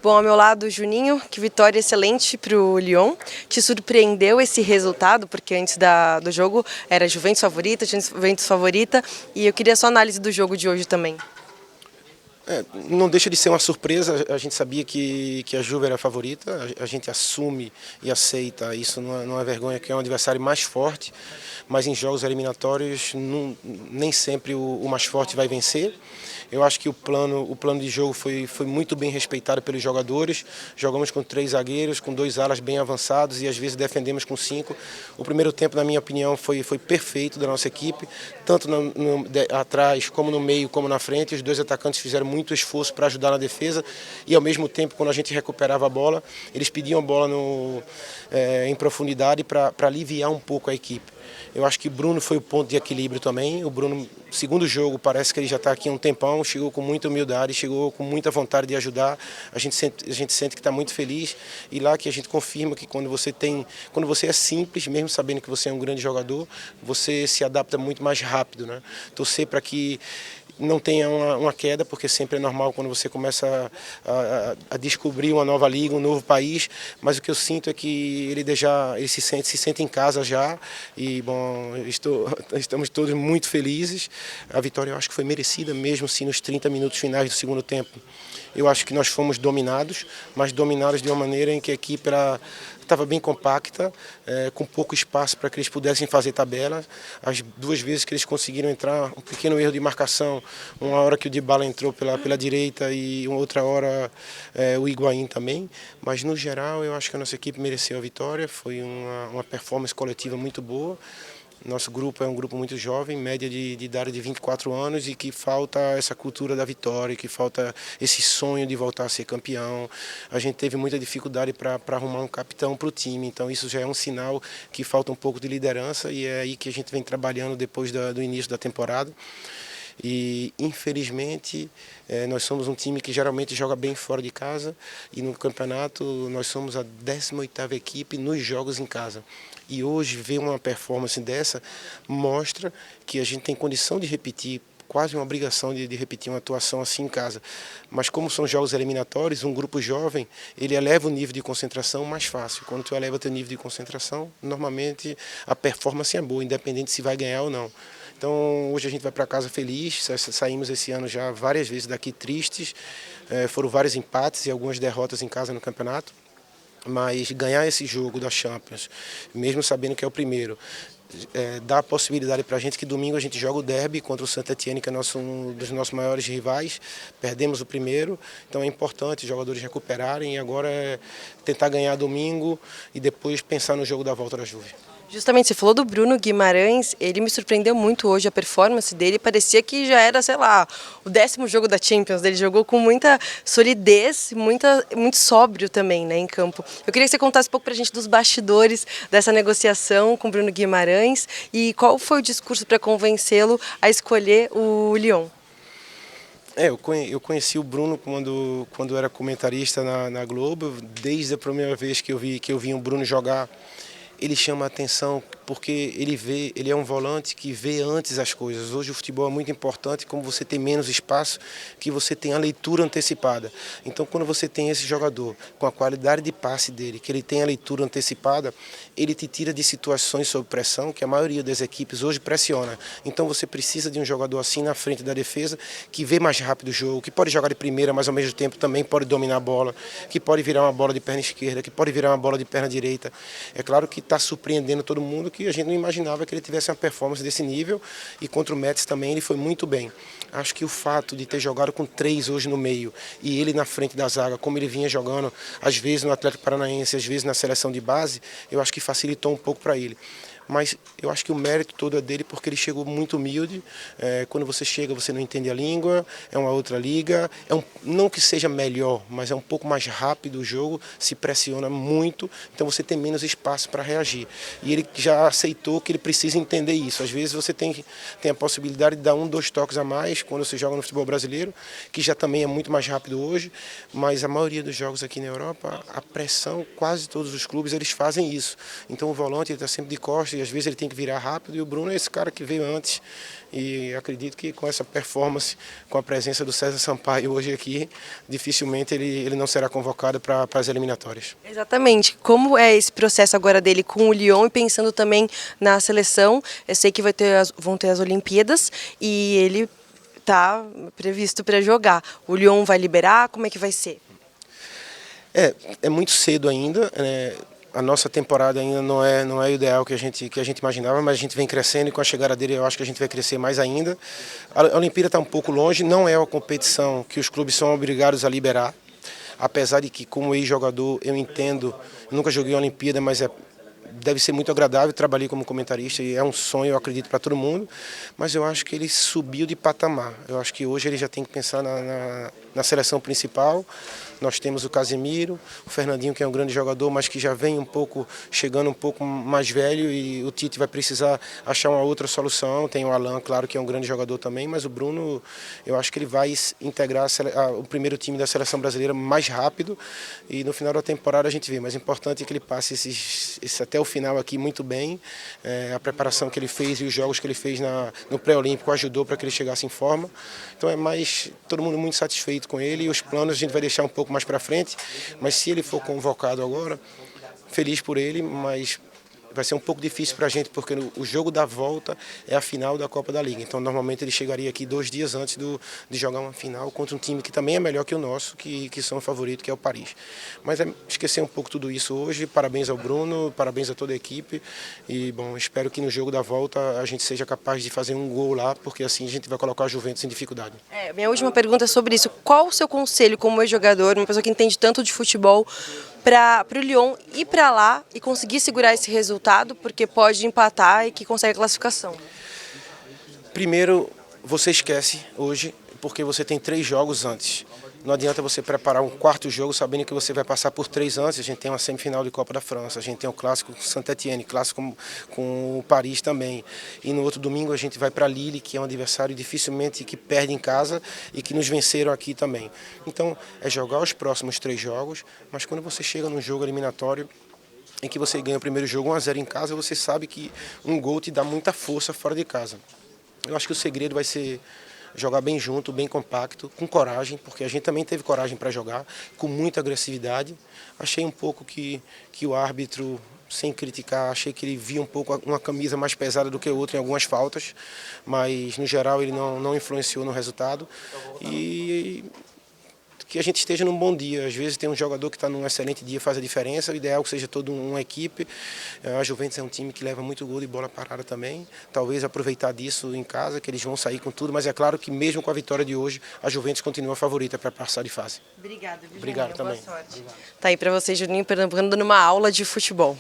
Bom, ao meu lado, Juninho, que vitória excelente para o Lyon. Te surpreendeu esse resultado? Porque antes do jogo era Juventus favorita, e eu queria só análise do jogo de hoje também. Não deixa de ser uma surpresa, a gente sabia que a Juve era a favorita, a gente assume e aceita, isso não é vergonha, que é um adversário mais forte, mas em jogos eliminatórios nem sempre o mais forte vai vencer. Eu acho que o plano de jogo foi muito bem respeitado pelos jogadores, jogamos com 3 zagueiros, com 2 alas bem avançados e às vezes defendemos com 5. O primeiro tempo, na minha opinião, foi perfeito da nossa equipe, tanto atrás como no meio como na frente, os 2 atacantes fizeram muito esforço para ajudar na defesa e ao mesmo tempo, quando a gente recuperava a bola, eles pediam a bola em profundidade para aliviar um pouco a equipe. Eu acho que o Bruno foi o ponto de equilíbrio também. O Bruno, segundo jogo, parece que ele já está aqui há um tempão, chegou com muita humildade, chegou com muita vontade de ajudar. A gente sente que está muito feliz e lá que a gente confirma que quando você é simples, mesmo sabendo que você é um grande jogador, você se adapta muito mais rápido, né? Torcer para que não tenha uma queda, porque sempre é normal quando você começa a descobrir uma nova liga, um novo país, mas o que eu sinto é que ele se sente em casa já e, bom, estamos todos muito felizes. A vitória eu acho que foi merecida, mesmo assim nos 30 minutos finais do segundo tempo. Eu acho que nós fomos dominados, mas dominados de uma maneira em que a equipe estava bem compacta, com pouco espaço para que eles pudessem fazer tabela. As 2 vezes que eles conseguiram entrar, um pequeno erro de marcação, uma hora que o Dybala entrou pela direita e uma outra hora o Higuaín também. Mas no geral eu acho que a nossa equipe mereceu a vitória, foi uma performance coletiva muito boa. Nosso grupo é um grupo muito jovem, média de idade de 24 anos e que falta essa cultura da vitória, que falta esse sonho de voltar a ser campeão. A gente teve muita dificuldade para arrumar um capitão para o time, então isso já é um sinal que falta um pouco de liderança e é aí que a gente vem trabalhando depois do início da temporada. E infelizmente nós somos um time que geralmente joga bem fora de casa e no campeonato nós somos a 18ª equipe nos jogos em casa. E hoje ver uma performance dessa mostra que a gente tem condição de repetir, quase uma obrigação de repetir uma atuação assim em casa. Mas como são jogos eliminatórios, um grupo jovem, ele eleva o nível de concentração mais fácil. Quando tu eleva teu nível de concentração, normalmente a performance é boa, independente se vai ganhar ou não. Então hoje a gente vai para casa feliz, saímos esse ano já várias vezes daqui tristes, foram vários empates e algumas derrotas em casa no campeonato, mas ganhar esse jogo da Champions, mesmo sabendo que é o primeiro, dá a possibilidade para a gente que domingo a gente joga o derby contra o Saint-Étienne, que é um dos nossos maiores rivais, perdemos o primeiro, então é importante os jogadores recuperarem e agora é tentar ganhar domingo e depois pensar no jogo da volta da Juve. Justamente, você falou do Bruno Guimarães, ele me surpreendeu muito hoje, a performance dele parecia que já era, sei lá, o 10º jogo da Champions, ele jogou com muita solidez, muito sóbrio também, né, em campo. Eu queria que você contasse um pouco pra gente dos bastidores dessa negociação com o Bruno Guimarães e qual foi o discurso para convencê-lo a escolher o Lyon. Eu conheci o Bruno quando era comentarista na Globo, desde a primeira vez que eu vi o Bruno jogar. Ele chama a atenção porque ele é um volante que vê antes as coisas. Hoje o futebol é muito importante, como você tem menos espaço, que você tem a leitura antecipada. Então quando você tem esse jogador com a qualidade de passe dele, que ele tem a leitura antecipada, ele te tira de situações sob pressão, que a maioria das equipes hoje pressiona. Então você precisa de um jogador assim na frente da defesa, que vê mais rápido o jogo, que pode jogar de primeira, mas ao mesmo tempo também pode dominar a bola, que pode virar uma bola de perna esquerda, que pode virar uma bola de perna direita. É claro que está surpreendendo todo mundo, que a gente não imaginava que ele tivesse uma performance desse nível, e contra o Metz também ele foi muito bem. Acho que o fato de ter jogado com 3 hoje no meio e ele na frente da zaga, como ele vinha jogando, às vezes no Atlético Paranaense, às vezes na seleção de base, eu acho que facilitou um pouco para ele. Mas eu acho que o mérito todo é dele porque ele chegou muito humilde. Quando você chega, você não entende a língua, é uma outra liga. Não que seja melhor, mas é um pouco mais rápido o jogo, se pressiona muito, então você tem menos espaço para reagir. E ele já aceitou que ele precisa entender isso. Às vezes você tem a possibilidade de dar 1, 2 toques a mais quando você joga no futebol brasileiro, que já também é muito mais rápido hoje, mas a maioria dos jogos aqui na Europa, a pressão, quase todos os clubes, eles fazem isso. Então o volante está sempre de costas, costas e às vezes ele tem que virar rápido, e o Bruno é esse cara que veio antes, e acredito que com essa performance, com a presença do César Sampaio hoje aqui, dificilmente ele não será convocado para as eliminatórias. Exatamente. Como é esse processo agora dele com o Lyon e pensando também na seleção? Eu sei que vão ter as Olimpíadas e ele está previsto para jogar. O Lyon vai liberar? Como é que vai ser? É muito cedo ainda, né? A nossa temporada ainda não é o ideal que a gente imaginava, mas a gente vem crescendo, e com a chegada dele eu acho que a gente vai crescer mais ainda. A Olimpíada está um pouco longe, não é uma competição que os clubes são obrigados a liberar, apesar de que, como ex-jogador, eu entendo, eu nunca joguei a Olimpíada, mas deve ser muito agradável, trabalhei como comentarista e é um sonho, eu acredito, para todo mundo, mas eu acho que ele subiu de patamar. Eu acho que hoje ele já tem que pensar na seleção principal. Nós temos o Casemiro, o Fernandinho, que é um grande jogador, mas que já vem chegando um pouco mais velho, e o Tite vai precisar achar uma outra solução. Tem o Alan, claro, que é um grande jogador também, mas o Bruno, eu acho que ele vai integrar o primeiro time da seleção brasileira mais rápido, e no final da temporada a gente vê. Mas o importante é que ele passe até o final aqui muito bem. A preparação que ele fez e os jogos que ele fez no pré-olímpico ajudou para que ele chegasse em forma. Então todo mundo muito satisfeito com ele, e os planos a gente vai deixar um pouco mais para frente, mas se ele for convocado agora, feliz por ele, mas vai ser um pouco difícil para a gente, porque o jogo da volta é a final da Copa da Liga. Então, normalmente ele chegaria aqui 2 dias antes de jogar uma final contra um time que também é melhor que o nosso, que são o favorito, que é o Paris. Mas esquecer um pouco tudo isso hoje. Parabéns ao Bruno, parabéns a toda a equipe. E, bom, espero que no jogo da volta a gente seja capaz de fazer um gol lá, porque assim a gente vai colocar a Juventus em dificuldade. Minha última pergunta é sobre isso. Qual o seu conselho como ex-jogador, uma pessoa que entende tanto de futebol, para o Lyon ir para lá e conseguir segurar esse resultado, porque pode empatar e que consegue a classificação? Primeiro, você esquece hoje, porque você tem 3 jogos antes. Não adianta você preparar um 4º jogo sabendo que você vai passar por 3 antes. A gente tem uma semifinal de Copa da França, a gente tem o clássico com Saint-Étienne, clássico com o Paris também. E no outro domingo a gente vai para Lille, que é um adversário dificilmente que perde em casa e que nos venceram aqui também. Então é jogar os próximos 3 jogos, mas quando você chega num jogo eliminatório em que você ganha o primeiro jogo 1-0 em casa, você sabe que um gol te dá muita força fora de casa. Eu acho que o segredo vai ser jogar bem junto, bem compacto, com coragem, porque a gente também teve coragem para jogar, com muita agressividade. Achei um pouco que o árbitro, sem criticar, achei que ele via um pouco uma camisa mais pesada do que o outro em algumas faltas, mas no geral ele não influenciou no resultado. E que a gente esteja num bom dia. Às vezes tem um jogador que está num excelente dia, faz a diferença. O ideal é que seja toda uma equipe. A Juventus é um time que leva muito gol de bola parada também. Talvez aproveitar disso em casa, que eles vão sair com tudo. Mas é claro que mesmo com a vitória de hoje, a Juventus continua a favorita para passar de fase. Obrigada, Juninho. Obrigado também. Boa sorte. Tá aí para você, Juninho Pernambucano, dando uma aula de futebol.